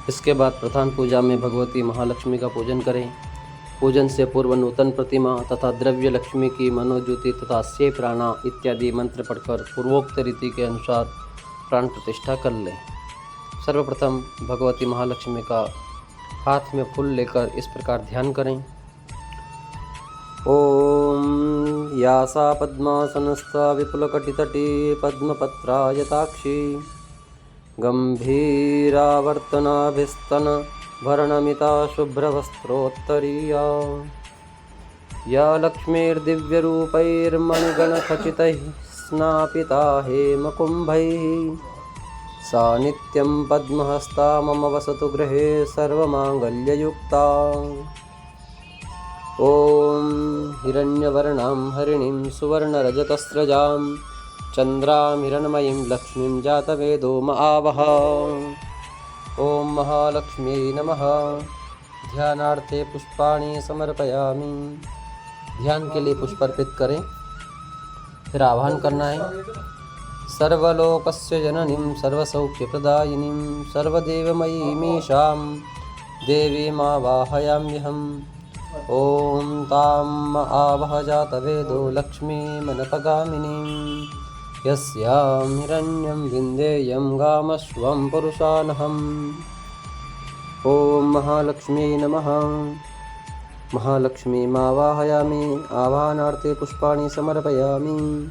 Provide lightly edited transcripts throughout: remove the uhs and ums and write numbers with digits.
इसके बाद प्रधान पूजा में भगवती महालक्ष्मी का पूजन करें। पूजन से पूर्व नूतन प्रतिमा तथा द्रव्य लक्ष्मी की मनोज्योति तथा से प्राणा इत्यादि मंत्र पढ़कर पूर्वोक्त रीति के अनुसार प्राण प्रतिष्ठा कर लें। सर्वप्रथम भगवती महालक्ष्मी का हाथ में फूल लेकर इस प्रकार ध्यान करें। ओम या सा पद्मासनस्था विपुलकटितटी पद्मपत्रायताक्षी गंभीरावर्तनाभिस्तन भरणमिता शुभ्रवस्त्रोत्तरीया या लक्ष्मीर्दिव्यरूपैर्मणिगणखचितैः स्नापिता हेमकुम्भैः सा नित्यं पद्महस्ता मम वसतु गृहे सर्वमाङ्गल्ययुक्ता। ॐ हिरण्यवर्णां हरिणीं सुवर्णरजतस्रजां चन्द्रां हिरण्मयीं लक्ष्मीं जातवेदो महावह। ओम महालक्ष्मी नमः। ध्यानार्थे पुष्पाणि समर्पयामि। ध्यान के लिए पुष्प अर्पित करें। फिर आह्वान करना है। सर्वलोकस्य जननीं सर्वसौख्यप्रदायिनीं सर्वदेवमयीमीशां देवीमावाहयाम्यहम्। ॐ ताम् आवह जातवेदो लक्ष्मीमनपगामिनीं यस्यां हिरण्यं विन्देयं गामश्वं पुरुषानहम्। ॐ महालक्ष्मी नमः। महालक्ष्मीमावाहयामि। आवाहनार्थे पुष्पाणि समर्पयामि।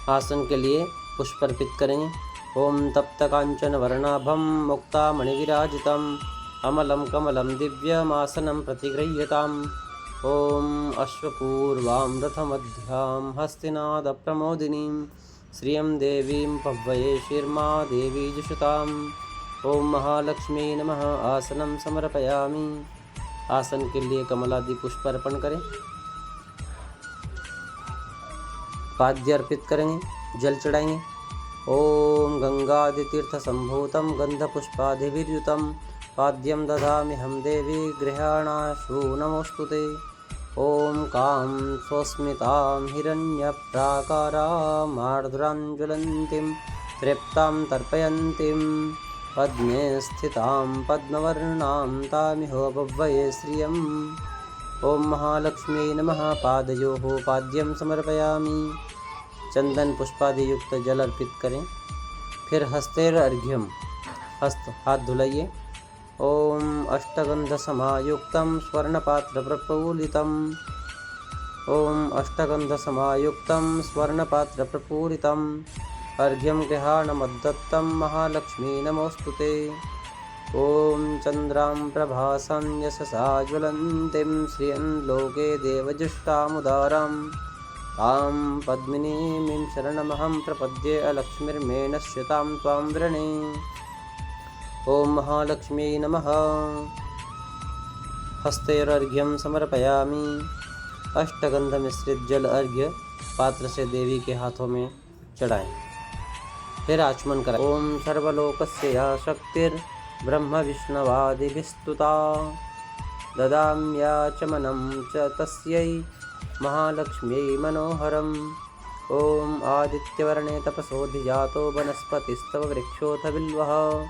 आसन के लिए पुष्प अर्पित करें। ओम तप्तकांचन वर्णाभं मुक्तामणिविराजितम् अमलं कमलं दिव्यमासनं प्रतिगृह्यताम्। ओम अश्वपूर्वां रथमध्यां हस्तिनादप्रमोदिनीं श्रियं देवीं पह्वये शिर्मा देवी जुषताम्। ओम महालक्ष्मी नमः। आसनं समर्पयामि। आसन के लिए कमलादि पुष्प अर्पण करें। पाद्य अर्पित करेंगे, जल चढ़ाएंगे। ओम गंगादितीर्थसंभूतं गंधपुष्पादिविर्युतं पाद्यं दधाम्यहं देवी गृहाणाशु नमोस्तुते। ओम कां स्वस्मितां हिरण्यप्राकारामार्द्राञ्ज्वलन्तीं तृप्तां तर्पयन्तीं पद्मे स्थितां पद्मवर्णां तामिहोपह्वये श्रियम्। ओम महालक्ष्मी नमः। पादयोः पाद्यं समर्पयामि। चंदन पुष्पादि युक्त जल अर्पित करें। फिर हस्तेर अर्घ्यम, हस्त हाथ धुलाइए। ओम अष्टगंध समायुक्तं स्वर्णपात्र प्रपूरितम्। ओम अष्टगंध समायुक्तं स्वर्णपात्र प्रपूरितम् अर्घ्यं गृहाणमद्दत्तं महालक्ष्मी नमोस्तुते। ओम चंद्रां प्रभासं यशसा ज्वलन्तीं श्रियं लोके देवजुष्टामुदाराम् तां पद्मिनीं शरणमहं प्रपद्ये अलक्ष्मीर्मे नश्यतां त्वां वृणे। ओम महालक्ष्मी नमः। हस्तैर्घ्यं समर्पयामि। अष्टगंध मिश्रित जल अर्घ्य पात्र से देवी के हाथों में चढ़ाएं। फिर आचमन करें। ओम सर्वलोकस्य या शक्तिर्ब्रह्म विष्णवादिभिस्तुता ददाम्याचमनं च तस्यै महालक्ष्म्यै मनोहरम्। ओम आदित्यवर्णे तपसोऽधिजातो वनस्पतिस्तव वृक्षोऽथ बिल्वः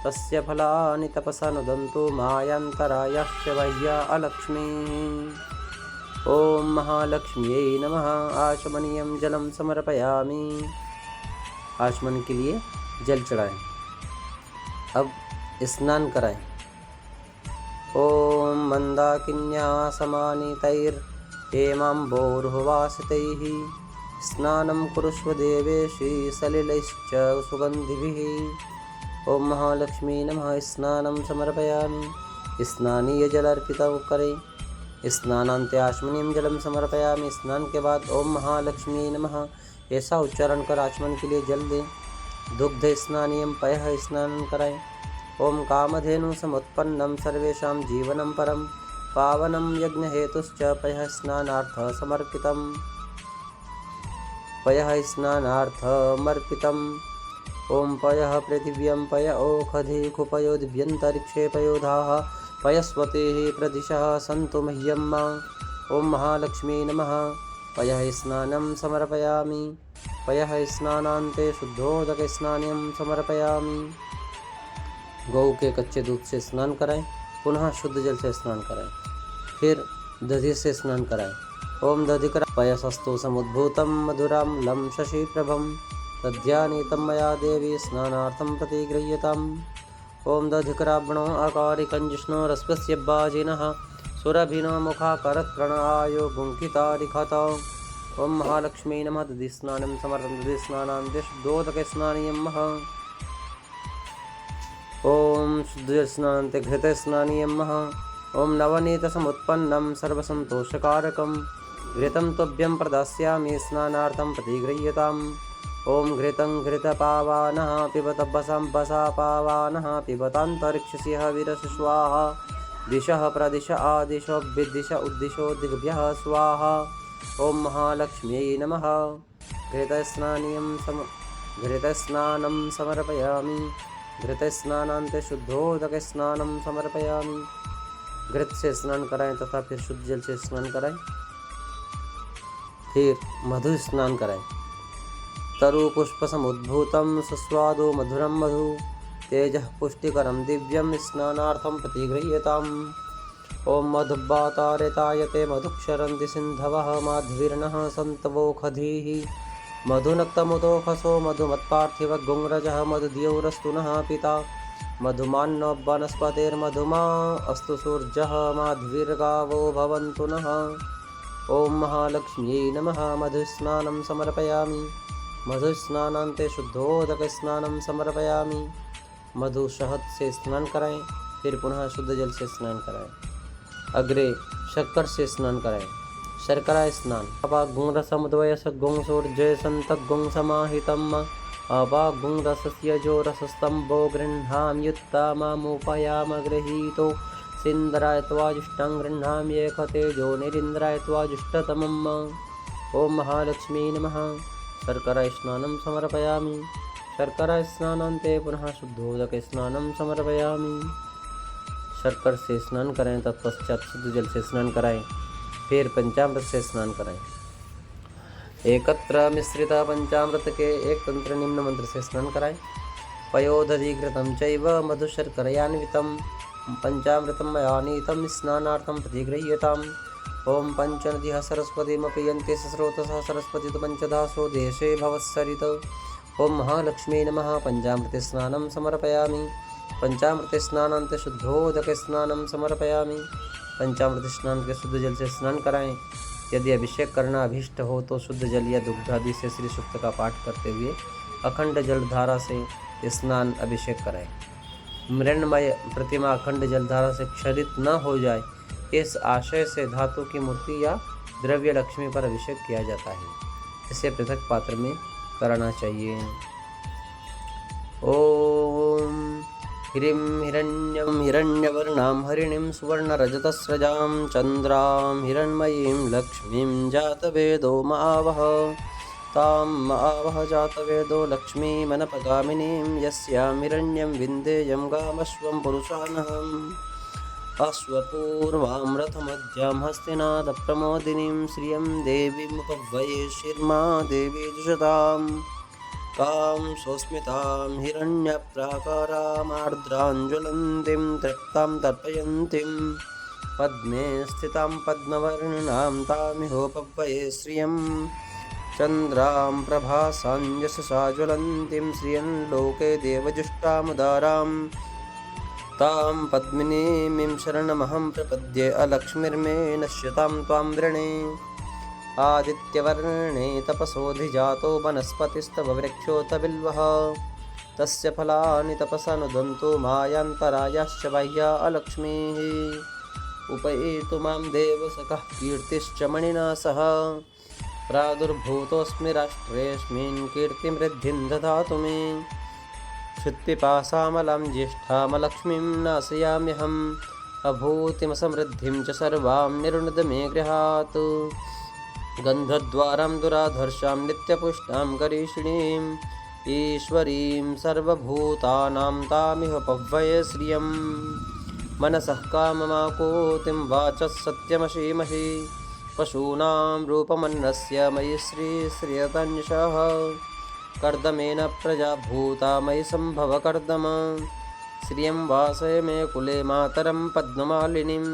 तस्य फलानि तपसा नुदन्तु मायान्तरायाश्च वह्या अलक्ष्मीः। ओम महालक्ष्म्यै नमः। आचमनीयं जलं समर्पयामि। आचमन के लिए जल चढ़ाएं। अब स्नान कराएं। ओम मंदाकिन्या समानीतैर्हेमाम्बोरुहवासितैः स्नानं कुरुष्व देवेशि सलिलैश्च सुगन्धिभिः। ओम महालक्ष्मी नमः। स्नानं समर्पयामि। स्नानीय जल अर्पित करें। स्नानान्ते आचमनीयं जलं समर्पयामि। स्नान के बाद ओम महालक्ष्मी नमः ऐसा उच्चारण कर आचमन के लिए जल दें। दुग्ध स्नानीयं पयः स्नान कराएं। ओम कामधेनु समुत्पन्नं सर्वेषां जीवनं परं पावनं यज्ञहेतुश्च पयः स्नानार्थ समर्पितम्। पयः स्नानार्थमर्पितम्। ओम पयः पृथिव्यं पय ओखधि खुपयो दिव्यन्तरिक्षे पयोधाः पयस्वतेः प्रदिशः सन्तु मह्यम्। ओम महालक्ष्मी नमः। पयः स्नानं समर्पयामि। पयः स्नानान्ते शुद्धोदकस्नानं समर्पयामि। गौ के कच्चे दूध से स्नान कराएं, पुनः शुद्ध जल से स्नान कराएं, फिर दधि से स्नान कराएं। ओम दधिकरा पयसस्तु समुद्भूतं मधुरां लं शशिप्रभं तद्ध्यानीतं मया देवी स्नानार्थं प्रतिगृह्यताम्। ओम दधिकराब्णो अकारिकं जिष्णोरस्वस्य बाजिनः सुरभिनो मुखाकरत्प्रणआयो गुङ्कितारिखत। ओम महालक्ष्मी नमः। दधि स्नानं समर्पं दधि स्नानान्ते शुद्धोदकस्नानीयम्। ओम शुद्ध स्नानान्ते घृतस्नानीयम्। ओम नवनीतसमुत्पन्नं सर्वसन्तोषकारकं घृतं तुभ्यं प्रदास्यामि स्नानार्थं प्रतिगृह्यताम्। ओम घृतं घृतपावानः पिबत बसा पावानः पिबतान्तरिक्षस्य विरस स्वाहा। दिशः प्रदिश आदिश विदिश उद्दिशो दिग्भ्यः स्वाहा। ओम महालक्ष्म्यै नमः। घृतस्नानं समर्पयामि। घृतस्नानान्ते शुद्धोदकस्नानं समर्पयामि। घृत से स्नान कराएं तथा फिर शुद्ध जल से स्नान कराएं, फिर मधु स्नान कराएं। तरु पुष्प समुद्भूतं सुस्वादु मधुरं मधु तेजः पुष्टिकरं दिव्यं स्नानार्थं प्रतिगृह्यताम्। ओम मधुब्बातारितायते मधुक्षरन्ति सिन्धवः माध्वीर्नः सन्तवोखधीः मधुनक्तमुदोखसो मधुमत्पार्थिवगुङ्रजः मधुद्यौरस्तु नः पिता मधुमान्नो वनस्पतिर्मधुमा अस्तु सूर्यः माध्वीर्गावो भवन्तु नः। ओम महालक्ष्म्यै नमः। मधुस्नानं समर्पयामि। मधुस्नानान्ते शुद्धोदकस्नानं समर्पयामि। मधु शहद से स्नान कराएं, फिर पुनः शुद्ध जल से स्नान कराएं। अग्रे शक्कर से स्नान कराएं। शर्करा स्नान। अपागुंरसमुद्वयस गुंसोर्जय संतगुं समाहितम् अपागुंरसस्य जो रसस्तंभो गृह्णाम्युत्तममुपयाम गृहीतो सिंदराय त्वाजुष्टं गृह्णाम्येकतेजो निरिन्द्राय त्वाजुष्टतमम्। ओम महालक्ष्मी नमः। शर्करा स्नानं समर्पयामि। शर्करा स्नानान्ते पुनः शुद्धोदक स्नानं समर्पयामि। शर्कर से स्नान करें तत्पश्चात शुद्ध जल से स्नान कराएं, फिर पंचामृत से स्नान कराएं। एकत्र मिश्रित पंचामृत के एक तंत्र निम्न मंत्र से स्नान कराएं। पयोदधिकृतं चैव मधुशर्करयान्वितं पंचामृतं मया नीतं स्नानार्थं प्रतिगृह्यताम्। ओम पंचनदिः सरस्वतीमपि यन्ते स्रोतसः सरस्वती तु पंचदासो देशे भवत्सरित। ओम महालक्ष्मी नमः। पंचामृते स्नानं समर्पयामि। पंचामृते स्नानान्ते शुद्धोदक स्नानं समर्पयामि। पंचामृत स्नान के शुद्ध जल से स्नान कराएं। यदि अभिषेक करना अभीष्ट हो तो शुद्ध जल या दुग्ध आदि से श्री सूक्त का पाठ करते हुए अखंड जलधारा से स्नान अभिषेक कराएं। मृण्मय प्रतिमा अखंड जलधारा से क्षरित न हो जाए, इस आशय से धातु की मूर्ति या द्रव्य लक्ष्मी पर अभिषेक किया जाता है। इसे पृथक पात्र में करना चाहिए। ओम ह्रीं हिरण्यं हिरण्यवर्णां हरिणीं सुवर्णरजतस्रजां चन्द्रां हिरण्मयीं लक्ष्मीं जातवेदो मावह तां मावह जातवेदो लक्ष्मीमनपगामिनीं यस्यां हिरण्यं विन्देयं गामश्वं पुरुषानहम् अश्वपूर्वां रथमध्यां हस्तिनादप्रमोदिनीं श्रियं देवीमुपव्वये शिर्मा देवी जुषताम् कां सोऽस्मितां हिरण्यप्राकारामार्द्राञ्ज्वलन्तीं तृप्तां तर्पयन्तीं पद्मे स्थितां पद्मवर्णनां तामिहोपव्वये श्रियं चन्द्रां प्रभासाञ्जससा ज्वलन्तीं श्रियं लोके देवजुष्टामुदारां तां पद्मिनीं शरणमहं प्रपद्ये अलक्ष्मीर्मे नश्यतां त्वां वृणे। आदित्यवर्णे तपसोऽधिजातो वनस्पतिस्तव वृक्षोत बिल्वः तस्य फलानि तपसा नुदन्तु मायान्तरायाश्च बाह्या अलक्ष्मीः उपैतु मां देवसखः कीर्तिश्च मणिना सह प्रादुर्भूतोऽस्मि राष्ट्रेऽस्मिन् कीर्तिमृद्धिं ददातु मे क्षुत्पिपासामलां ज्येष्ठामलक्ष्मीं नाशयाम्यहम् अभूतिमसमृद्धिं च सर्वां निरुणद मे गृहात् गन्धद्वारां दुराधर्षां नित्यपुष्टां करीषिणीम् ईश्वरीं सर्वभूतानां तामिह पव्वये श्रियं मनसः काममाकोतिं वाचः सत्यमशीमहि पशूनां रूपमन्नस्य मयि श्रीयतन्यशः कर्दमेन प्रजा भूता मयि सम्भव कर्दम श्रियं वासय मे कुले मातरं पद्ममालिनीम्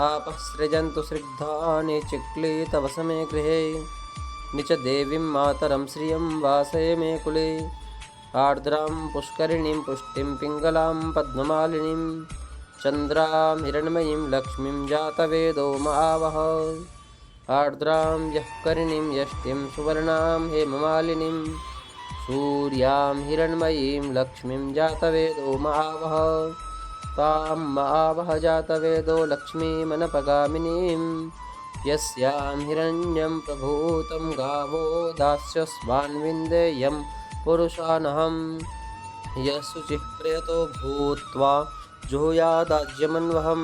आपः सृजन्तु स्निग्धानि चिक्ली तव समे गृहे निच देवीं मातरं श्रियं वासय मे कुले आर्द्रां पुष्करिणीं पुष्टिं पिङ्गलां पद्ममालिनीं चन्द्रां हिरण्मयीं लक्ष्मीं जातवेदो मावह आर्द्रां यःकरिणीं यष्टिं सुवर्णां हेममालिनीं सूर्यां हिरण्मयीं लक्ष्मीं जातवेदो मावह तां मावह जातवेदो लक्ष्मीमनपगामिनीं यस्यां हिरण्यं प्रभूतं गावो दास्यस्वान्विन्देयं पुरुषानहं यशुचिः प्रयतो भूत्वा जुहुयादाज्यमन्वहं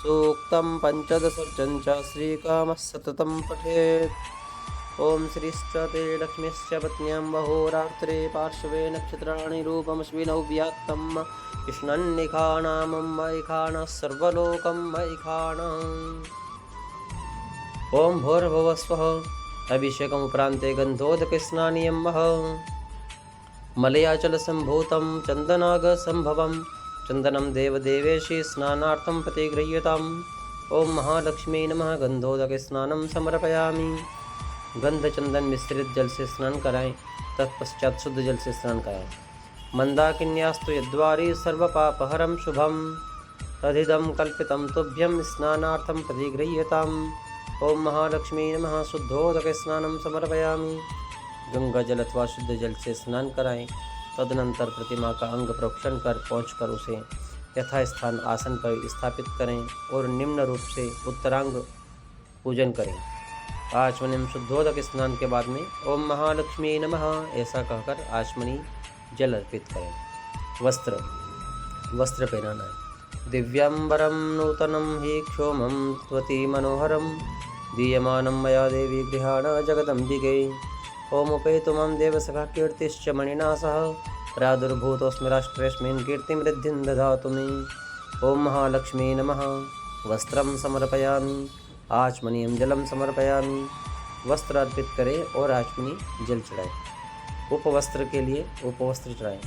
सूक्तं पञ्चदशर्चं च श्रीकामः सततं पठेत्। ॐ श्रीश्च ते लक्ष्मीश्च पत्न्यां वहोरात्रे पार्श्वे नक्षत्राणि रूपमश्विनौ व्यात्तं कृष्णन्निखाणामं मयिखाणः सर्वलोकं मयिखाणम्। ॐ भोर्भुवस्वः अभिषेकमुपरान्ते गन्धोदकस्नानीयं वः मलयाचलसम्भूतं चन्दनागसम्भवं चन्दनं देवदेवेशी स्नानार्थं प्रतिगृह्यताम्। ॐ महालक्ष्मी नमः। गन्धोदकस्नानं समर्पयामि। गंधचंदन मिश्रित जल से स्नान कराएं, तत्पश्चात शुद्ध जल से स्नान कराएं। मंदाकिन्यास्तु यद्वारी सर्वपापहरं शुभं तदिदं कल्पितं तुभ्यं स्नानार्थं प्रतिगृह्यताम्। ओम महालक्ष्मी नमः। शुद्धोदक स्नानं समर्पयामि। गंगा जल अथवा शुद्ध जल से स्नान कराएं। तदनंतर प्रतिमा का अंग प्रोक्षण कर पहुँचकर उसे यथास्थान आसन पर स्थापित करें और निम्न रूप से उत्तरांग पूजन करें। आचमनीम शुद्धोदक स्नान के बाद में ओम महालक्ष्मी नमः ऐसा कहकर आचमनी जल अर्पित करें। वस्त्र पहनाना है। दिव्यांबरं नूतनं हि क्षोमं त्वति मनोहरं दीयमानं मया देवी गृहाण जगदम्बिके। ओम उपेतुमं देवसखा कीर्तिश्च मणिना सह प्रादुर्भूतोऽस्मि राष्ट्रेऽस्मिन् कीर्तिमृद्धिं ददातु मे। ओम महालक्ष्मी नमः। वस्त्रं समर्पयामि। आचमनीयं जलं समर्पयामि। वस्त्र अर्पित करें और आचमनी जल चढ़ाएं। उपवस्त्र के लिए उपवस्त्र चढ़ाएं।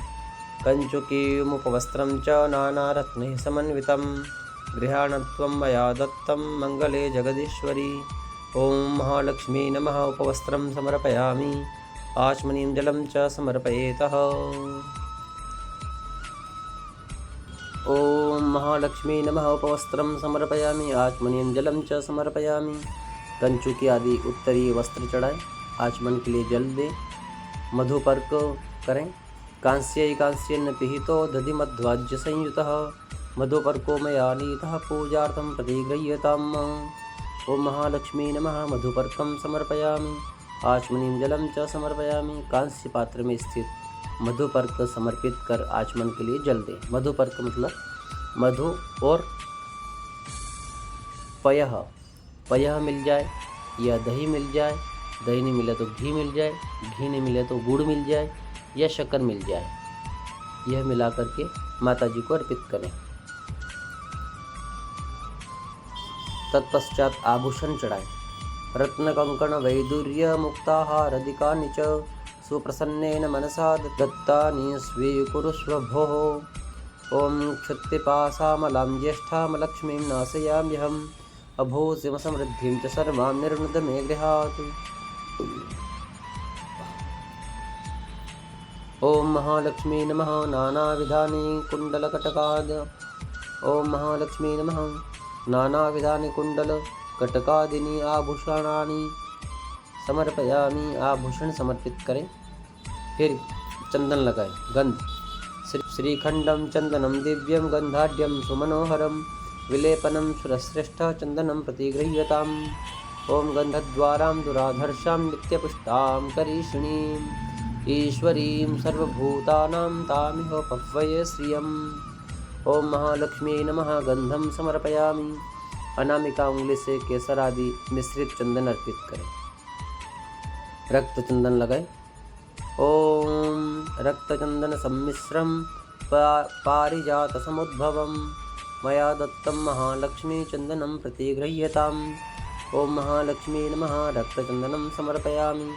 कंचुकीम् उपवस्त्रं च नानारत्नैः समन्वितं गृहाणत्वं मया दत्तं मंगले जगदीश्वरी। ओम महालक्ष्मी नमः। उपवस्त्रं समर्पयामि। आचमनीं जलं च समर्पयेतः। ओम महालक्ष्मी नमः। उपवस्त्रं समर्पयामि। आचमनीं जलं च समर्पयामि। कंचुकी आदि उत्तरीय वस्त्र चढ़ाएं। आचमन के लिए जल दें। मधुपर्क करें। कांस्यैकांस्येन पिहितो दधिमध्वाज्य संयुतः मधुपर्को मया नीतः पूजार्थं प्रतिगृह्यताम्। ओम महालक्ष्मी नमः। मधुपर्कं समर्पयामि। आचमनीं जलं च समर्पयामि। कांस्य पात्र में स्थित मधुपर्क समर्पित कर आचमन के लिए जल दें। मधुपर्क मतलब मधु और पयः मिल जाए या दही मिल जाए, दही नहीं मिले तो घी मिल जाए, घी नहीं मिले तो गुड़ मिल जाए या शक्कर मिल जाए, यह मिला करके माता जी को अर्पित करें। तत्पश्चात आभूषण चढ़ाएं। रत्न कंकण वैदुर्य मुक्ताहारदिकानि च सुप्रसन्नेन मनसा दत्तानि स्वीकुरुष्व भोः। ओम क्षुत्पिपासामलां ज्येष्ठामलक्ष्मीं नाशयाम्यहम् अभूषिमसमृद्धिं च सर्वां निर्नुद मे गृहात्। ओम महालक्ष्मी नमः। नानाविधानि कुण्डलकटकाद। ओम महालक्ष्मी नमः। नानाविधानि कुण्डलकटकादीनि आभूषणानि समर्पयामि। आभूषण समर्पित करें। फिर चंदन लगाएं। गंध श्रीखंडम चंदनम दिव्यम गंधाढ्यम सुमनोहरम विलेपनम सुरश्रेष्ठ चंदनम प्रतिगृह्यताम्। ओम गंधद्वारां दुराधर्षां नित्यपुष्टां करीषिणीं ईश्वरीं सर्वभूतानां तामिह पह्वये श्रियम्। ओम महालक्ष्मी नमः। गंधम समर्पयामि। अनामिका उंगली से केसर आदि मिश्रित चंदन अर्पित करें। रक्त चंदन लगाएं। ओम रक्तचंदन सम्मिश्रं पारिजात समुद्भवं मया दत्तं महालक्ष्मी चंदनं प्रतिगृह्यताम्। ओम महालक्ष्मी नमः। रक्तचंदनम समर्पयामि।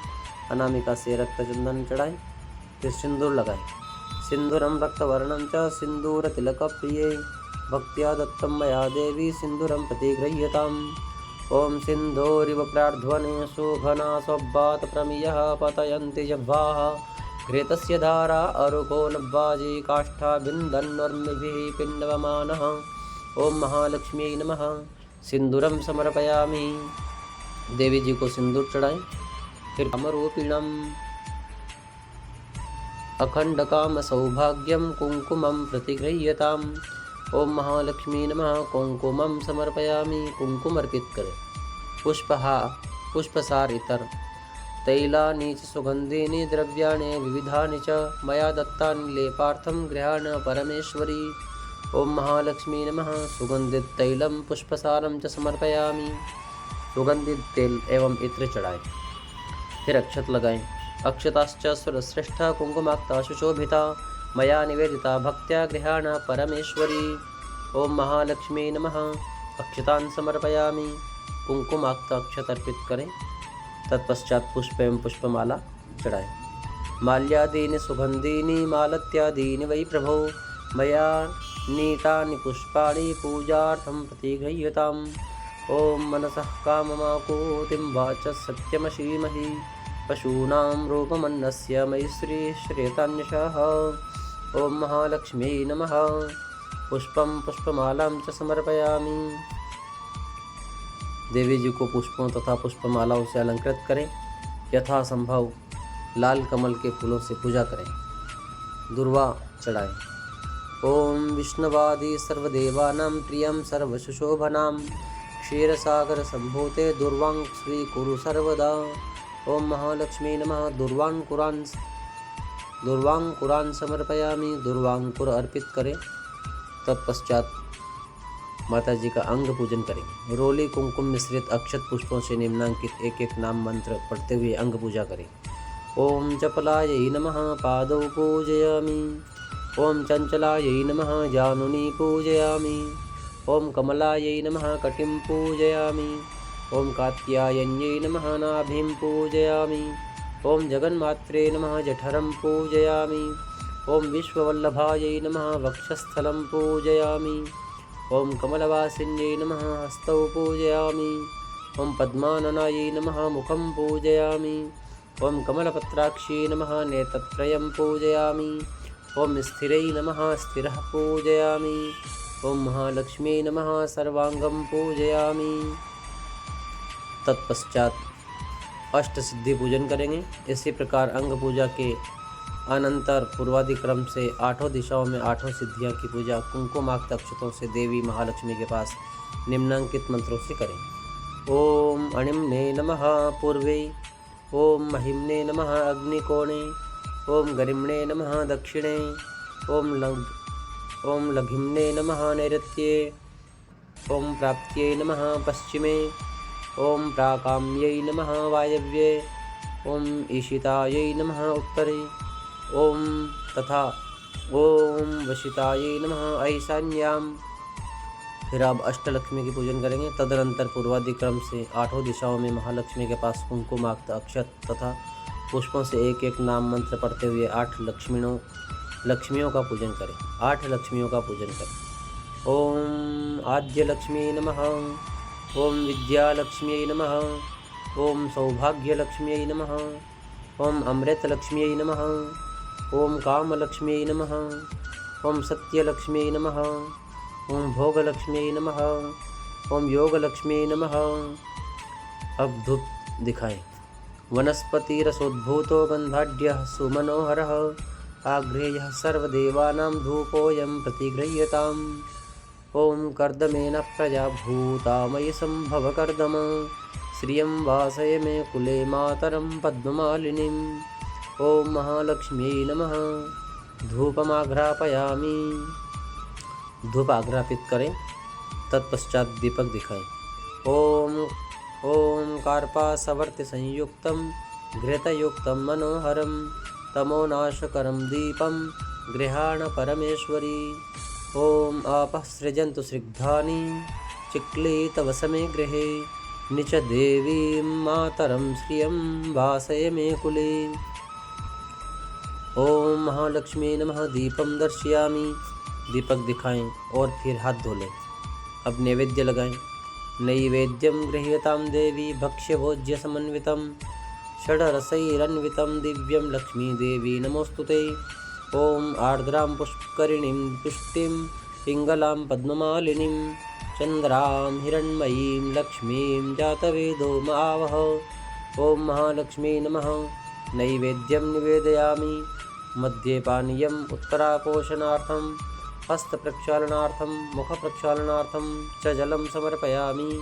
अनामिका से रक्तचंदन चढ़ाएं, फिर सिंदूर लगाएं। सिंदूरम रक्तवर्णम च सिंदूर तिलक प्रिये भक्त्या दत्तम मया देवी सिंदूरम प्रतिगृह्यताम्। ओम सिंधोरिव प्रार्ध्वने शोभना स्वब्बात प्रमियः पतयन्ति जह्वाः घृतस्य धारा अरुको नब्बाजी काष्ठा बिन्दन्वर्मिभिः पिण्डवमानः। ओम महालक्ष्मी नमः। सिंदूरम समर्पयामि। देवी जी को सिंदूर चढ़ाएं, फिर कामरूपिणम अखंड काम सौभाग्यम कुंकुमम प्रतिगृह्यताम्। ओम महालक्ष्मी नमः। कुंकुमम समर्पयामि। कुंकुम अर्पित करें। पुष्पसार इतर तैलानि च सुगंधीनि द्रव्याणि विविधानि च मया दत्तानि लेपार्थं गृहाण परमेश्वरी। ओम महालक्ष्मी नमः। सुगंधित तैलम पुष्पसारम च समर्पयामि। सुगंधित तेल एवं इत्र चढ़ाएं, फिर अक्षत लगाएं। अक्षताश्च स्वरश्रेष्ठा कुंकुमाक्ता सुशोभिता मया निवेदिता भक्त्या गृहाण परमेश्वरी। ओम महालक्ष्मी नमः। अक्षतान् समर्पयामि। कुंकुमाक्ता अक्षत अर्पित करें, तत्पश्चात पुष्प एवं पुष्पमाला चढ़ाएं। माल्यादीनि सुगंधीनि मालत्यादीनि वै प्रभो मया नीतानि पुष्पाणि पूजार्थं प्रतिगृह्यताम्। ओम मनसः काममाकूतिं वाचः सत्यमशीमहि पशूनां रूपमन्नस्य मयि श्रीश्रेतान्यशः। ओम महालक्ष्मी नमः। पुष्पं पुष्पमालां च समर्पयामि। देवी जी को पुष्पों तथा पुष्पमालाओं से अलंकृत करें। यथासंभव लाल कमल के फूलों से पूजा करें। दुर्वा चढ़ाएं। ओम विष्णुवादी सर्वदेवानां प्रियं सर्वसुशोभनां क्षीरसागर संभूते दुर्वां स्वीकुरु सर्वदा। ओम महालक्ष्मी नमः। दुर्वांकुरान समर्पयामि। दुर्वांकुर अर्पित करें, तत्पश्चात माता जी का अंग पूजन करेंगे। रोली कुंकुम मिश्रित अक्षत पुष्पों से निम्नांकित एक एक नाम मंत्र पढ़ते हुए अंग पूजा करें। ओम चपलायै नमः। पादौ पूजयामि। ओम चंचलायै नमः। जानुनी पूजयामि। ओम कमलायै नमः। कटिं पूजयामि। ओम कात्यायन्यै नमः। नाभिं पूजयामि। ओम जगन्मात्रे नमः। जठरं पूजयामि। ओम विश्ववल्लभायै नमः। वक्षस्थलं पूजयामि। ओम कमलवासिन्यै नमः। हस्तौ पूजयामि। ओम पद्माननायै नमः। मुखं पूजयामि। ओम कमलपत्राक्षी नमः। नेत्रत्रयं पूजयामि। ओम स्थिरै नमः। स्थिरः पूजयामि। ओम महालक्ष्मी नमः। सर्वांगं पूजयामि। तत्पश्चात अष्ट सिद्धि पूजन करेंगे। इसी प्रकार अंग पूजा के अनंतर पूर्वादि क्रम से आठों दिशाओं में आठों सिद्धियां की पूजा कुंकुमाक्त अक्षतों से देवी महालक्ष्मी के पास निम्नांकित मंत्रों से करें। ओम अणिम्ने नमः पूर्वे। ओम महिम्ने नमः अग्निकोणे। ओम गरिम्णे नमः दक्षिणे। ओम लघिम्ने नमः नैऋत्ये। ओम प्राप्त्यै नमः पश्चिमे। ओम प्राकाम्यै नमः वायव्ये। ओम ईशितायै नमः उत्तरे। ओम तथा ओम वशितायै नमः ईशान्यां। फिर आप अष्टलक्ष्मी की पूजन करेंगे। तदनंतर पूर्वादि क्रम से आठों दिशाओं में महालक्ष्मी के पास कुंकुमाक्त अक्षत तथा पुष्पों से एक एक नाम मंत्र पढ़ते हुए आठ लक्ष्मियों का पूजन करें। 8 लक्ष्मियों का पूजन करें। ओम आद्य लक्ष्मी नमः। ओम विद्यालक्ष्म्यै नमः। ओम सौभाग्यलक्ष्म्यै नमः। ओम अमृतलक्ष्म्यै नमः। ओम कामलक्ष्म्यै नमः। ओम सत्यलक्ष्म्यै नमः। ओम भोगलक्ष्म्यै नमः। ओम योगलक्ष्म्यै नमः। अब धूप दिखाएं। वनस्पतिरसोद्भूतो गन्धाढ्यः सुमनोहरः आग्रेयः सर्वदेवानां धूपोऽयं प्रतिगृह्यताम्। ओम कर्दमेन प्रजा भूता मयि सम्भव कर्दम श्रियं वासय मे कुले मातरं पद्ममालिनीम्। ओम महालक्ष्म्यै नमः। धूपमाघ्रापयामि। धूप आघ्रापित करें, तत्पश्चात दीपक दिखाएं। ओम कार्पासवर्ति संयुक्तं घृतयुक्तं मनोहरं तमोनाशकरं दीपं गृहाण परमेश्वरी। ओम आपः सृजन्तु स्निग्धानि चिक्लितवसमे गृहे। निच देवीं मातरं श्रियं वासय मे कुले। ओम महालक्ष्मी नमः। दीपम दर्शयामि। दीपक दिखाएं और फिर हाथ धो लें। अब नैवेद्य लगाएं। नैवेद्यं गृह्यतां देवी भक्ष्य भोज्य समन्वितं षड्रसैरन्वितं दिव्यं लक्ष्मी देवी नमोस्तुते। ओम आर्द्रां पुष्करिणीं पुष्टिं पिंगलां पद्ममालिनीं चंद्रां हिरण्मयीं लक्ष्मीं जातवेदो मावह। ओम महालक्ष्मी नमः। नैवेद्यं निवेदयामि। मध्ये पानीयम् उत्तरापोषणार्थं हस्तप्रक्षालनार्थं मुखप्रक्षालनार्थं च जलं समर्पयामि।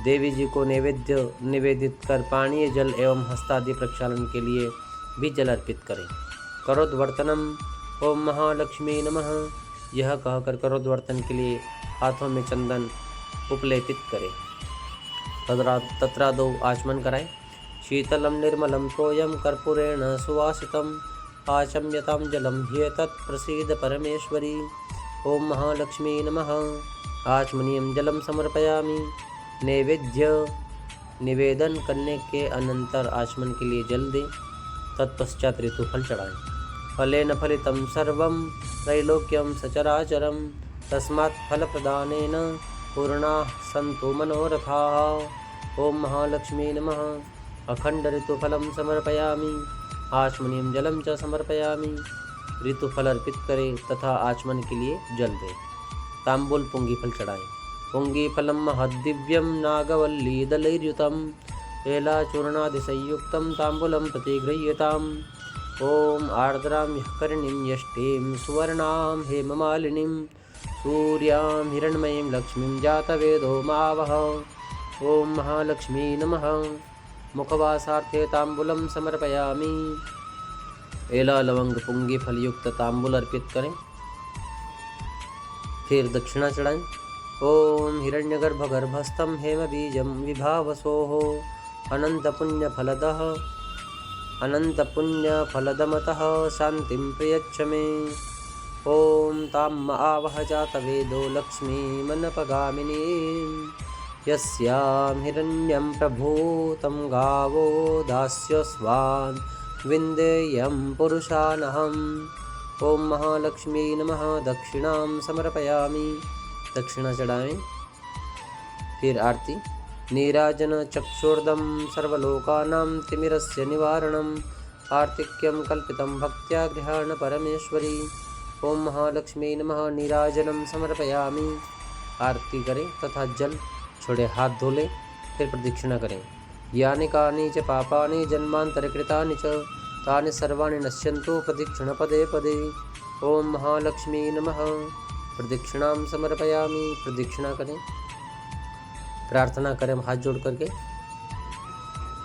देवी जी को नैवेद्य निवेदित कर पानीय जल एवं हस्तादि प्रक्षालन के लिए भी जल अर्पित करें। करोद्वर्तनम। ओम महालक्ष्मी नमः। यह कहकर करोद्वर्तन के लिए हाथों में चंदन उपलेपित करें। तत्रादौ आचमन कराएं। शीतलं निर्मलं तोयं कर्पूरेण सुवासितम् आचम्यतां जलं ह्येतत् प्रसीद परमेश्वरी। ओम महालक्ष्मी नमः। आचमनीयं जलं समर्पयामि। नैवेद्य निवेदन करने के अनंतर आचमन के लिए जल दें। तत्पश्चात ऋतुफल चढ़ाएं। फलेन फलितं सर्वं त्रैलोक्यं सचराचरं तस्मात् फलप्रदानेन पूर्णाः सन्तु मनोरथाः। ओम महालक्ष्मी नमः। अखंड ऋतुफलं समर्पयामि। आचमनीयं जलं च समर्पयामि। ऋतुफल अर्पित करें तथा आचमन के लिए जल दें। तांबूल पुंगीफल चढ़ाएं। पुंगीफलं महद्दिव्यं नागवल्लीदलैर्युतं एलाचूर्णादिसंयुक्तं तांबूलं प्रतिगृह्यताम्। ओम आर्द्रां ह्यकर्णीं यष्टिं सुवर्णां हेममालिनीं सूर्यां हिरण्मयीं लक्ष्मीं जातवेदो मावह। ओम महालक्ष्मी नमः। मुखवासार्थे तांबूलं समर्पयामि। एला लवंग पुंगी फलयुक्त तांबूल अर्पित करें। फिर दक्षिणा चढ़ाएं। ओम हिरण्यगर्भगर्भस्थं हेमबीजं विभावसोः अनन्तपुण्यफलदमतः शान्तिं प्रयच्छ मे। ओम ताम् आवह जातवेदो लक्ष्मीमनपगामिनीं यस्यां हिरण्यं प्रभूतं गावो दास्यस्वान् विन्देयं पुरुषानहम्। ओम महालक्ष्मी नमः। दक्षिणां समर्पयामि। दक्षिणा चढ़ाएं। फिर आरती। नीराजन चक्षुर्दं सर्वलोकानां तिमिरस्य निवारणम् आर्तिक्यं कल्पितं भक्त्या गृहाण परमेश्वरी। ओम महालक्ष्मी नमः। नीराजनं समर्पयामि। आरती करें तथा जल छोड़े हाथ धो लें। फिर प्रदक्षिणा करें। यानि कानि च पापानि जन्मान्तरकृतानि च तानि सर्वाणि नश्यन्तु प्रदक्षिण पदे पदे। ओम महालक्ष्मी नमः। प्रदक्षिणां समर्पयामि। प्रदक्षिणा करें। प्रार्थना करें हाथ जोड़ करके।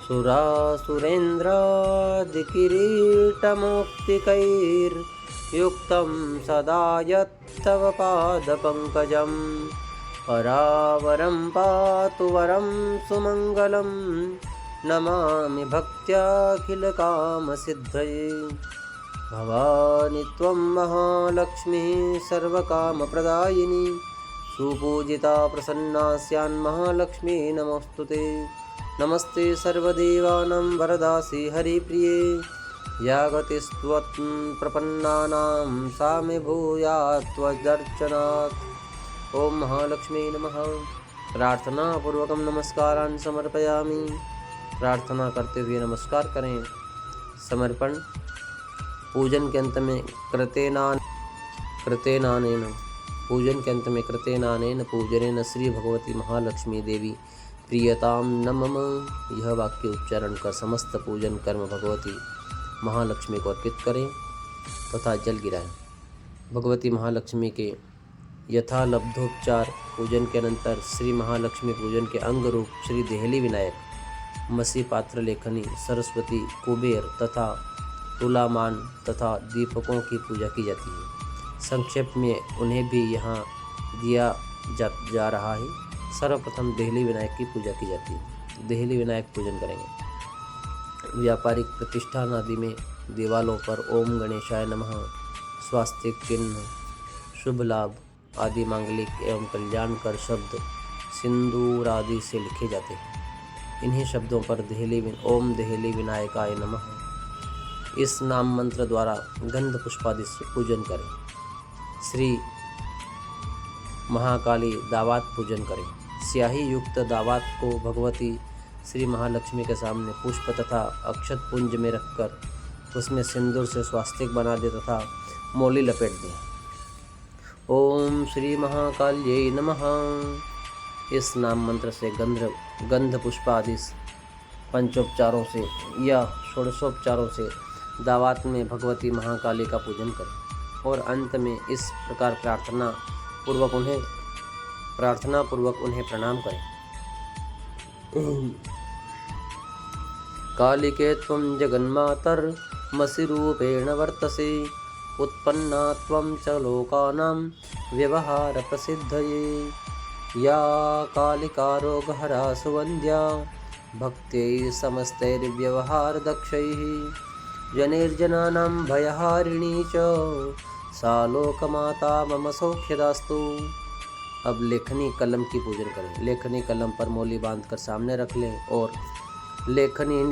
सुरासुरेन्द्रादिकिरीटमौक्तिकैर्युक्तं सदा यत्तव पादपङ्कजं परावरं पातु वरं सुमङ्गलं नमामि भक्त्याखिलकामसिद्धये। भवानि त्वं महालक्ष्मीः सर्वकामप्रदायिनी सुपूजिता प्रसन्ना स्यान्महालक्ष्मी नमोस्तुते। नमस्ते सर्वदेवानां वरदासि हरिप्रिये या गतिस्त्वत्प्रपन्नानां सा मे भूयात् त्वदर्चनात्। ओम महालक्ष्मी नमः। प्रार्थना पूर्वकम नमस्कारान् समर्पयामि। प्रार्थना करते हुए नमस्कार करें। समर्पण। पूजन के अंत में कृतेनानेन पूजनेन श्री भगवती महालक्ष्मी देवी प्रियतां न मम। यह वाक्य उच्चारण कर समस्त पूजन कर्म भगवती महालक्ष्मी को अर्पित करें तथा जल गिराएं। भगवती महालक्ष्मी के यथालब्धोपचार पूजन के अनंतर श्री महालक्ष्मी पूजन के अंग रूप श्री देहली विनायक, मसी पात्र लेखनी, सरस्वती, कुबेर तथा तुलामान तथा दीपकों की पूजा की जाती है। संक्षेप में उन्हें भी यहाँ दिया जा रहा है। सर्वप्रथम देहली विनायक की पूजा की जाती है। देहली विनायक पूजन करेंगे। व्यापारिक प्रतिष्ठान आदि में दीवालों पर ओम गणेशाय नमः, स्वास्तिक चिन्ह, शुभ लाभ आदि मांगलिक एवं कल्याणकर शब्द सिंदूर आदि से लिखे जाते हैं। इन्हीं शब्दों पर ओम देहली विनायकाय नमः इस नाम मंत्र द्वारा गंध पुष्पादि से पूजन करें। श्री महाकाली दावात पूजन करें। स्याही युक्त दावात को भगवती श्री महालक्ष्मी के सामने पुष्प तथा अक्षत पुंज में रखकर उसमें सिंदूर से स्वास्तिक बना दे तथा मोली लपेट दें। ओम श्री महाकाल्यै नमः इस नाम मंत्र से गंध पुष्पादि पंचोपचारों से या षोडशोपचारों से दावात में भगवती महाकाली का पूजन करें और अंत में इस प्रकार प्रार्थना पूर्वक उन्हें प्रणाम करें। कालिके त्वं जगन्मातर्मसि रूपेण वर्तसे उत्पन्ना त्वं च लोकानां व्यवहार प्रसिद्धये या कालिका रोगहरा सुवन्द्या भक्त्यै समस्तैर्व्यवहार दक्षैः जनैर्जनानां भयहारिणी च सा लोकमाता मम सौख्यदास्तु। अब लेखनी कलम की पूजन करें। लेखनी कलम पर मोली बांधकर सामने रख लें और लेखनी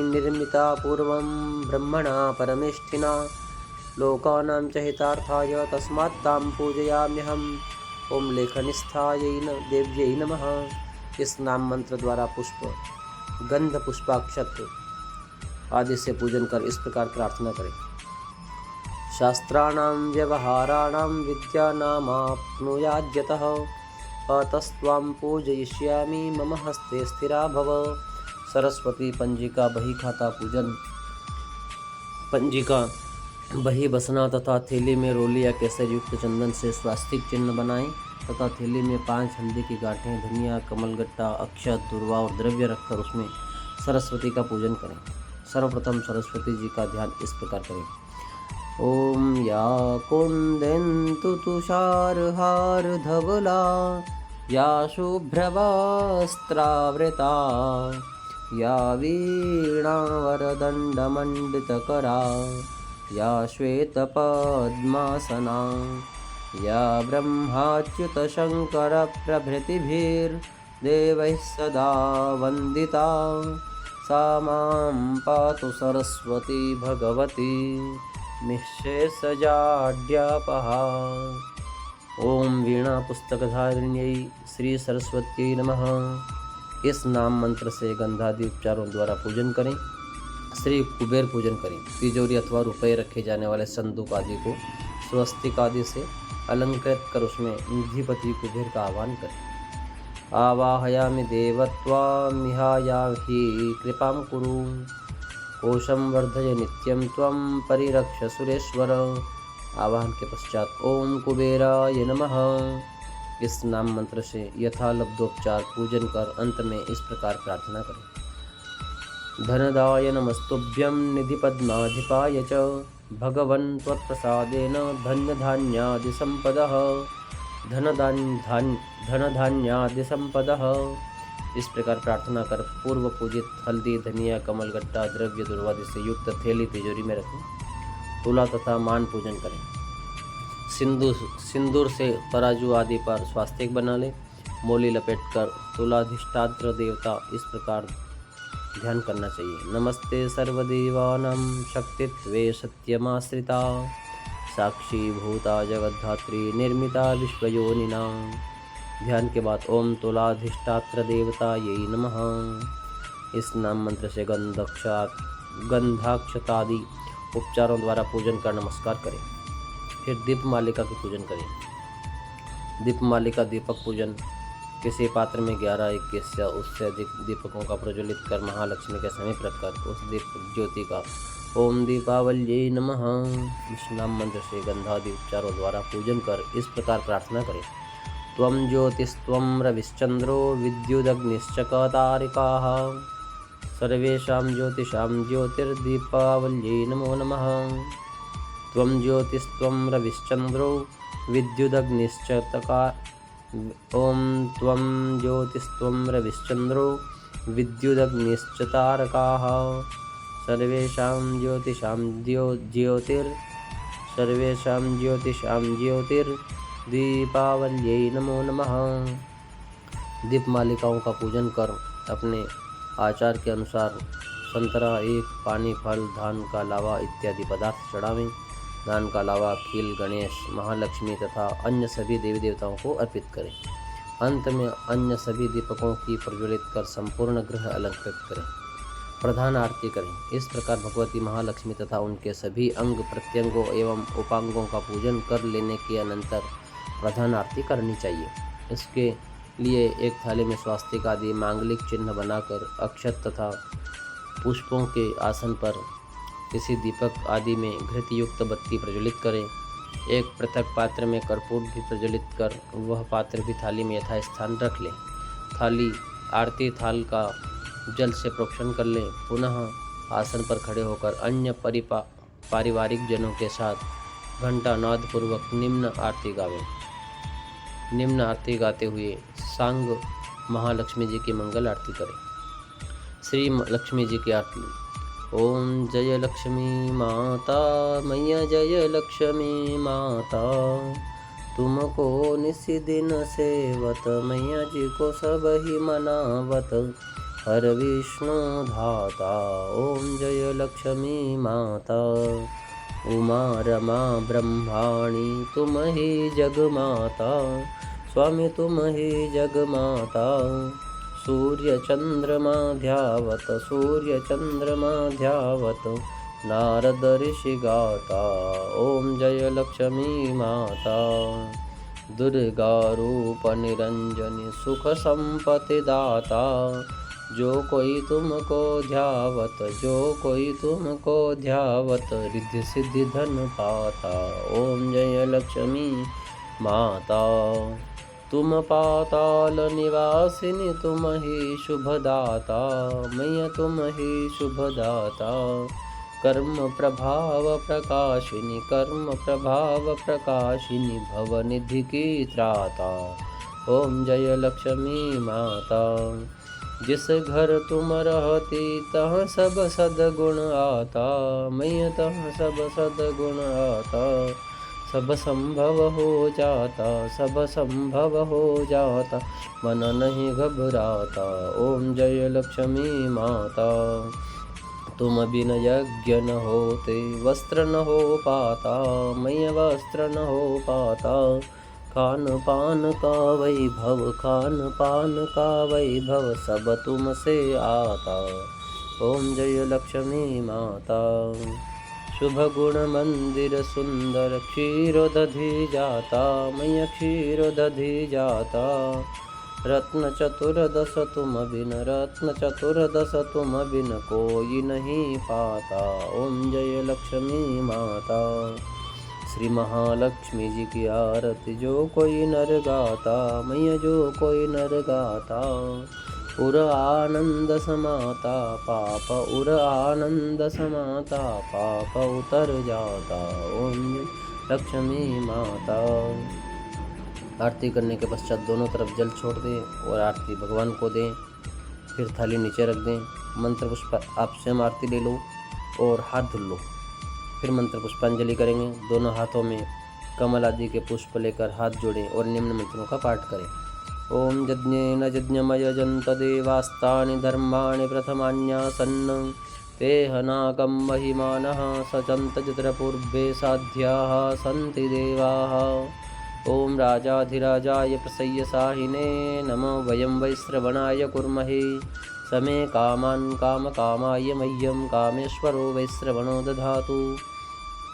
निर्मिता पूर्वं ब्रह्मणा परमेष्ठिना लोकानां च हितार्थाय तस्मात् तां पूजयाम्यहम्। ओम लेखनिस्थायै देव्यै नमः इस नाम मंत्र द्वारा पुष्प गंध पुष्पाक्षत आदि से पूजन कर इस प्रकार प्रार्थना करें। शास्त्राणां व्यवहाराणां विद्यानामाप्नुयाद्यतः अतस्त्वां पूजयिष्यामि मम हस्ते स्थिरा भव। सरस्वती पंजिका बही खाता पूजन। पंजिका बही बसना तथा थैली में रोली या केसर युक्त चंदन से स्वास्तिक चिन्ह बनाएं तथा थैली में 5 हल्दी की गांठें, धनिया, कमलगट्टा, अक्षत, दुर्वा और द्रव्य रखकर उसमें सरस्वती का पूजन करें। सर्वप्रथम सरस्वती जी का ध्यान इस प्रकार करें। ओम या कुंदेन्तु तुषारहार धवला या शुभ्रवस्त्रावृता या वीणा वरदण्डमण्डितकरा या श्वेतपद्मासना या ब्रह्माच्युतशङ्करप्रभृतिभिर्देवैः सदा वन्दिता सा मां पातु सरस्वती भगवती निःशेषजाड्यापहा। ओम वीणा पुस्तकधारिण्यै श्री सरस्वत्यै नमः इस नाम मंत्र से गंधादि उपचारों द्वारा पूजन करें। श्री कुबेर पूजन करें। तिजोरी अथवा रुपये रखे जाने वाले संदूक आदि को स्वस्तिक आदि से अलंकृत कर उसमें निधिपति कुबेर का आह्वान करें। आवाहयामि देवत्वामिहायाहि कृपां कुरु कोशं वर्धय नित्यं त्वं परिरक्ष सुरेश्वर। आवाहन के पश्चात ओम कुबेराय नमः इस नाम मंत्र से यथालब्धोपचार पूजन कर अंत में इस प्रकार प्रार्थना करें। धनदाय नमस्तुभ्यं निधिपद्माधिपाय च भगवन् त्वत्प्रसादेन धन्यधान्यादिसम्पदः धनधान्यादिसम्पदः। इस प्रकार प्रार्थना कर पूर्व पूजित हल्दी, धनिया, कमलगट्टा, द्रव्य, दुर्वादि से युक्त थैली तिजोरी में रखें। तुला तथा मान पूजन करें। सिंदूर से तराजू आदि पर स्वास्तिक बना लें। मोली लपेटकर तुलाधिष्ठात्र देवता इस प्रकार ध्यान करना चाहिए। नमस्ते सर्वदेवानां शक्तित्वे सत्यमाश्रिता साक्षी भूता जगद्धात्री निर्मिता विश्वयोनिना। ध्यान के बाद ओम तुलाधिष्ठात्र देवता ये नमः इस नाम मंत्र से गंधाक्षतादि उपचारों द्वारा पूजन कर नमस्कार करें। फिर दीपमालिका की पूजन करें। दीपमालिका दीपक पूजन किसी पात्र में 11, 21 या उससे अधिक दीपकों का प्रज्वलित कर महालक्ष्मी के समीप रखकर उस दीप ज्योति का ओम दीपावल्यै नमः इस नाम मंत्र से गंधादि उपचारों द्वारा पूजन कर इस प्रकार प्रार्थना करें। त्वं ज्योतिस्त्वं रविश्चंद्रो विद्युदग्निश्चकतारिकाः सर्वेषां ज्योतिषां ज्योतिर्दीपावल्यै नमो नमः। त्वं ज्योतिस्त्वं रविश्चंद्रो विद्युदग्निश्चतका ओम त्वं ज्योतिस्त्वं रविश्चंद्रो विद्युदग्निश्चतारकाः सर्वेषां ज्योतिषां ज्योतिर् दीपावल्यै नमो नमः। दीप मालिकाओं का पूजन कर अपने आचार के अनुसार संतरा, एक, पानी, फल, धान का लावा इत्यादि पदार्थ चढ़ावें। धान का लावा खील गणेश, महालक्ष्मी तथा अन्य सभी देवी देवताओं को अर्पित करें। अंत में अन्य सभी दीपकों की प्रज्वलित कर संपूर्ण गृह अलंकृत करें। प्रधान आरती करें। इस प्रकार भगवती महालक्ष्मी तथा उनके सभी अंग प्रत्यंगों एवं उपांगों का पूजन कर लेने के अनंतर प्रधान आरती करनी चाहिए। इसके लिए एक थाली में स्वास्तिक आदि मांगलिक चिन्ह बनाकर अक्षत तथा पुष्पों के आसन पर किसी दीपक आदि में घृत युक्त बत्ती प्रज्वलित करें। एक पृथक पात्र में कर्पूर भी प्रज्वलित कर वह पात्र भी थाली में यथास्थान रख लें। थाली आरती थाल का जल से प्रोक्षण कर लें। पुनः आसन पर खड़े होकर अन्य पारिवारिक जनों के साथ घंटा नाद पूर्वक निम्न आरती गावें। निम्न आरती गाते हुए सांग महालक्ष्मी जी की मंगल आरती करें। श्री लक्ष्मी जी की आरती। ओम जय लक्ष्मी माता, मैया जय लक्ष्मी माता, तुमको निसी दिन सेवत, मैया जी को सब ही मनावत, हर विष्णु धाता। ओम जय लक्ष्मी माता, उमा रमा ब्रह्माणी, तुम ही जगमाता, स्वामी तुम ही जगमाता। सूर्य चंद्रमा ध्यावत, सूर्य चंद्रमा ध्यावत, नारद ऋषि गाता। ओम जय लक्ष्मी माता, दुर्गा रूप निरंजनी, सुख संपत्ति दाता, जो कोई तुमको ध्यावत, जो कोई तुमको ध्यावत, रिद्धि सिद्धि धन पाता। ओम जय लक्ष्मी माता, तुम पाताल निवासिनी, तुम ही शुभदाता, मैया तुम ही शुभदाता। कर्म प्रभाव प्रकाशिनी, कर्म प्रभाव प्रकाशिनी, भवनिधि की त्राता। ओम जय लक्ष्मी माता, जिस घर तुम रहती तह सब सद्गुण आता, मैया तह सब सद्गुण आता। सब संभव हो जाता, सब संभव हो जाता, मन नहीं घबराता। ओम जय लक्ष्मी माता, तुम बिन यज्ञ न होते, वस्त्र न हो पाता, मैया वस्त्र न हो पाता। खान पान का वैभव, खान पान का वैभव, सब तुमसे आता। ओम जय लक्ष्मी माता, शुभ गुण मंदिर सुंदर, क्षीर दधि जाता, मैया क्षीर दधि जाता। रत्न चतुर्दश तुम बिन, रत्न चतुर्दश तुम बिन, कोई नहीं पाता। ओम जय लक्ष्मी माता, श्री महालक्ष्मी जी की आरती जो कोई नर गाता, मैया जो कोई नर गाता। उर आनंद समाता पाप, उर आनंद समाता पाप उतर जाता। ओम लक्ष्मी माता। आरती करने के पश्चात दोनों तरफ जल छोड़ दें और आरती भगवान को दें। फिर थाली नीचे रख दें। मंत्र पुष्प आप स्वयं आरती ले लो और हाथ धुल लो। फिर मंत्र पुष्पांजलि करेंगे। दोनों हाथों में कमल आदि के पुष्प लेकर हाथ जोड़ें और निम्न मंत्रों का पाठ करें। ओम यज्ञेन यज्ञमयजन्त देवास्तानि धर्माणि प्रथमान्यासन्न, तेह नागं महिमानः सचन्त चित्रपूर्वे साध्याः सन्ति देवाः। ओम राजाधिराजाय प्रसय्यसाहिने नमो वयं वैश्रवणाय कुर्महे, समे कामान् कामकामाय मह्यं कामेश्वरो वैश्रवणो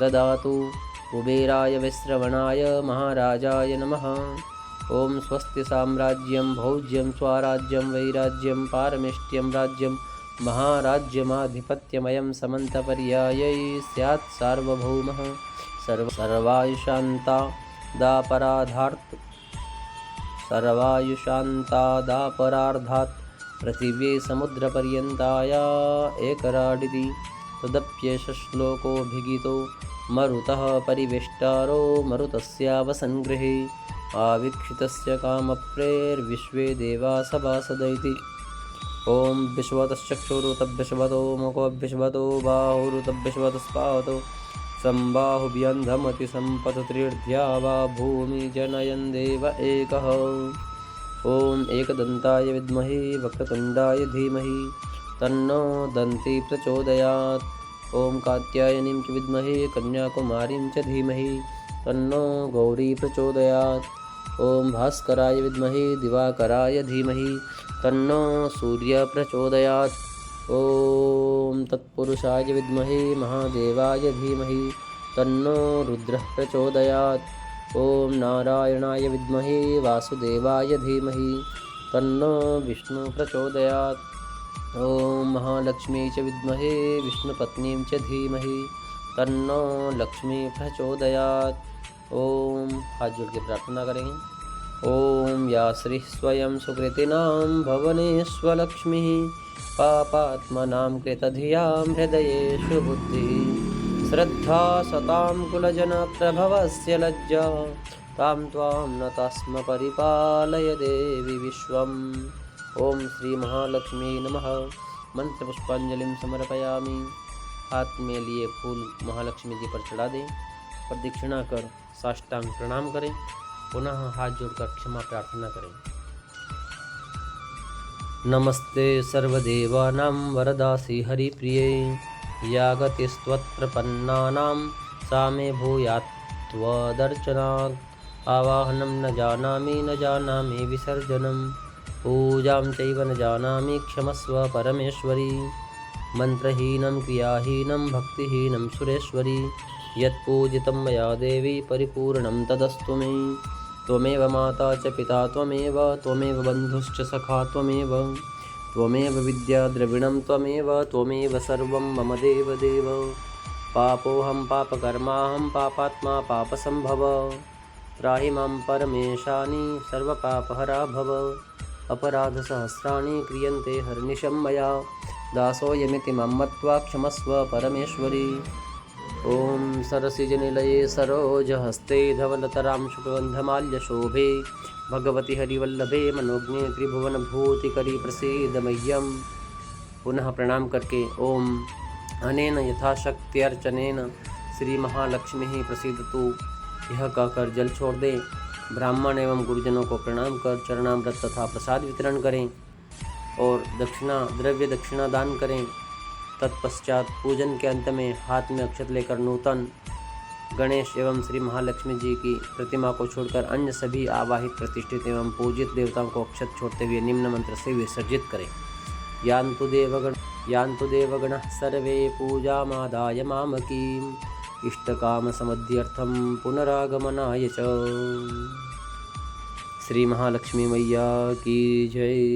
ददातु। कुबेराय वैश्रवणाय महाराजाय नमः। ओम स्वस्ति साम्राज्यं भौज्यं स्वराज्यं वैराज्यं पारमेष्ट्यं राज्यं महाराज्यमाधिपत्यमयं समन्तपर्यायै स्यात् सार्वभौमः। सर्वायुषान्तादापरार्धात् पृथिव्यै समुद्रपर्यन्ताया एकराडिति। तदप्येष श्लोकोऽभिगीतो मरुतः परिवेष्टारो मरुतस्यावसन्गृहे, आवीक्षितस्य कामप्रेर्विश्वे देवा सभासदैति। ओम विश्वतश्चक्षुरुतभ्यश्वतो मुखोऽभ्यश्वतो बाहुरुतभ्यश्वतस्पावतो संबाहुव्यन्धमतिसम्पत्त्रिर्ध्या वा भूमि जनयन् देव एकः। ॐ एकदन्ताय विद्महे वक्रतुण्डाय धीमहि तन्नो दन्ती प्रचोदयात्। ॐ कात्यायनीं च विद्महे कन्याकुमारीं च धीमहि तन्नो गौरी प्रचोदयात्। ॐ भास्कराय विद्महे दिवाकराय धीमहि तन्नो सूर्य प्रचोदयात्। ॐ तत्पुरुषाय विद्महे महादेवाय धीमहि तन्नो रुद्रः प्रचोदयात्। ॐ नारायणाय विद्महे वासुदेवाय धीमहि तन्नो विष्णु प्रचोदयात्। ॐ महालक्ष्मी च विद्महे विष्णुपत्नीं च धीमहि तन्नो लक्ष्मी प्रचोदयात्। ॐ हाथ जोड़ के प्रार्थना करेंगे। ॐ या श्री स्वयं सुकृतिनां भवनेष्वलक्ष्मीः पापात्मनां कृतधियां हृदयेषु बुद्धिः श्रद्धा सतां कुलजनप्रभवस्य लज्जा तां त्वां नतः स्म परिपालय देवी विश्वम्। ॐ श्री महालक्ष्मी नमः। मंत्र पुष्पांजलिं समर्पयामि। हाथ में लिए फूल महालक्ष्मी जी पर चढ़ा दें। प्रदक्षिणा कर साष्टांग प्रणाम करें। पुनः हाथ जोड़कर क्षमा प्रार्थना करें। नमस्ते सर्वदेवानां वरदासि हरिप्रिये या गतिस्त्वत्प्रपन्नानां सा मे भूयात् त्वदर्चनात्। आवाहनं न जानामि विसर्जनं पूजां चैव न जानामि क्षमस्व परमेश्वरी। मन्त्रहीनं क्रियाहीनं भक्तिहीनं सुरेश्वरी यत्पूजितं मया देवी परिपूर्णं तदस्तु मे। त्वमेव माता च पिता त्वमेव बन्धुश्च सखा त्वमेव विद्या द्रविणं त्वमेव सर्वं मम देवदेव। पापोऽहं पापकर्माहं पापात्मा पापसम्भव त्राहि मां परमेशानि सर्वपापहरा भव। अपराधसहस्राणि क्रियन्ते हर्निशं मया दासोऽयमिति मां मत्वा क्षमस्व परमेश्वरी। ॐ सरसिजनिलये सरोजहस्ते धवलतरां शुकगन्धमाल्यशोभे भगवति हरिवल्लभे मनोज्ञे त्रिभुवनभूतिकरी प्रसीद मह्यं। पुनः प्रणाम करके ओम अनेन यथाशक्त्यर्चनेन श्री महालक्ष्मी प्रसीदतु यह कहकर जल छोड़ दें। ब्राह्मण एवं गुरुजनों को प्रणाम कर चरणामृत तथा प्रसाद वितरण करें और द्रव्य दक्षिणा दान करें। तत्पश्चात पूजन के अंत में हाथ में अक्षत लेकर नूतन गणेश एवं श्री महालक्ष्मी जी की प्रतिमा को छोड़कर अन्य सभी आवाहित प्रतिष्ठित एवं पूजित देवताओं को अक्षत छोड़ते हुए निम्न मंत्र से विसर्जित करें। यान्तु देवगणः सर्वे पूजामादाय मामकीम् इष्टकामसमध्यर्थं पुनरागमनाय च। श्री महालक्ष्मी मैया की जय।